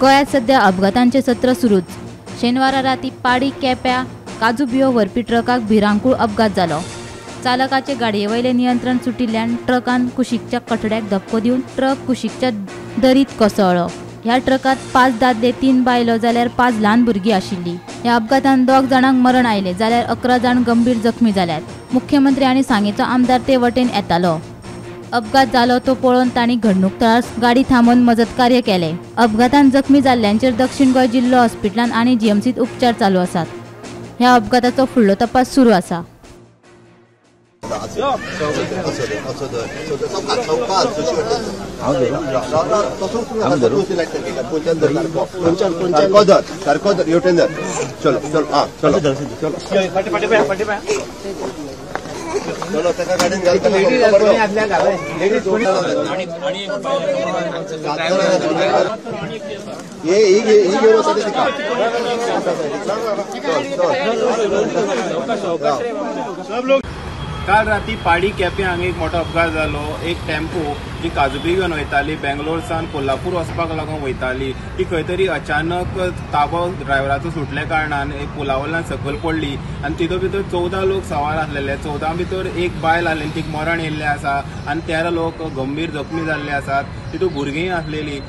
गोयात सध्या अपघातांचे सत्र सुरूच। शेनवारा राती पाडी केप्या काजू बियो व्हरपी ट्रकाक भिरांकूळ अपघात जालो। चालकाचे गाडयेवयले नियंत्रण सुटिल्ल्यान ट्रकान कुशीकच्या कठड्याक धक्को दिवन ट्रक कुशीकच्या दरीत कोसळ्ळो। ह्या ट्रकात 5 दादले 3 बायलो जाल्यार 5 ल्हान भुरगीं आशिल्लीं। ह्या अपघातान 2 जाणांक मरण आयले जाल्यार 11 जाण गंभीर जखमी जाल्यात। मुख्यमंत्री आनी सांगेचो आमदार ते वटेन येतालो। अपघात जालो तो पळोवन तांणी घडणूक थळार गाडी थांबोवन मजतकार्य केले। अपघातान जखमी जाल्ल्यांचेर दक्षिण गोंय जिल्लो हॉस्पिटलांत आनी जीएमसीत उपचार चालू आसात। ह्या अपघाताचो फुडलो तपास सुरू आसा। चलो तका गाडीन घालता लेडीज आदल्या घालाय लेडीज सब लोग काल राती पाडी केपें हांगा एक मोठो अपघात जालो। एक टेम्पो जी काजूबी घेवन वयताली बेंगलोर सावन कोल्हापूर वचपाक लागून वयताली ती खंय तरी अचानक ताबो ड्रायव्हराचो सुटल्या कारणान एक पुला वयल्यान सकयल पडली आनी तितूंत भितर 14 लोक सवार आसलेले। 14 भितर एक बायल आसलेली तिका मरण येयल्लें आसा आनी 13 लोक गंभीर जखमी जाल्ले आसात। तितूंत भुरगीं आसलेलीं।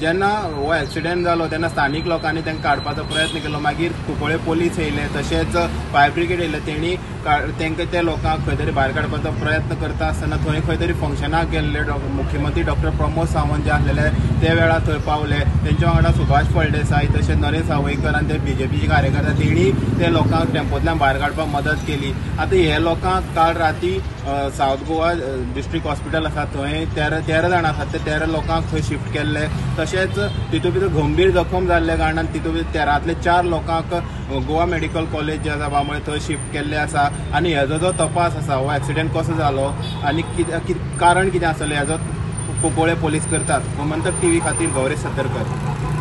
जेन्ना हो एक्सिडेंट जालो तेन्ना स्थानीक लोकांनी तांकां काडपाचो प्रयत्न केलो। मागीर कुंकळे पोलीस येयले तशेंच फायर ब्रिगेड येयले। तेणी तांकां त्या लोकांक खंय तरी भायर काडपाचो प्रयत्न करता आसतना थंय खंय तरी फंक्शनाक गेल्ले मुख्यमंत्री डॉक्टर प्रमोद सावंत जे आसलेले ते वेळार थंय पावले। तेंच्या वांगडा सुभाष फळदेसाय तशेंच नरेश सावयकर आनी ते बीजेपीचे कार्यकर्ते तेणी ते लोकांक टेम्पोंतल्यान भायर काडपाक मदत केली। आतां हे लोकांक काल राती सावथ गोवा डिस्ट्रिक्ट हॉस्पिटल आसा थंय 13 जाण आसात ते 13 लोकांक थंय शिफ्ट केल्ले। तशेंच तितूंत भितर गंभीर जखम जाल्ल्या कारणान तितूंत भितर 13तले 4 लोकांक गोवा मेडिकल कॉलेज जे आसा बांबोळे थंय शिफ्ट केल्ले आसा। आनी हेजो जो तपास आसा हो एक्सिडेंट कसो जालो आनी कारण कितें आसलें हेजो कुंकळे पोलीस करतात। गोमंतक टीव्ही खातीर गौरेश सतरकर।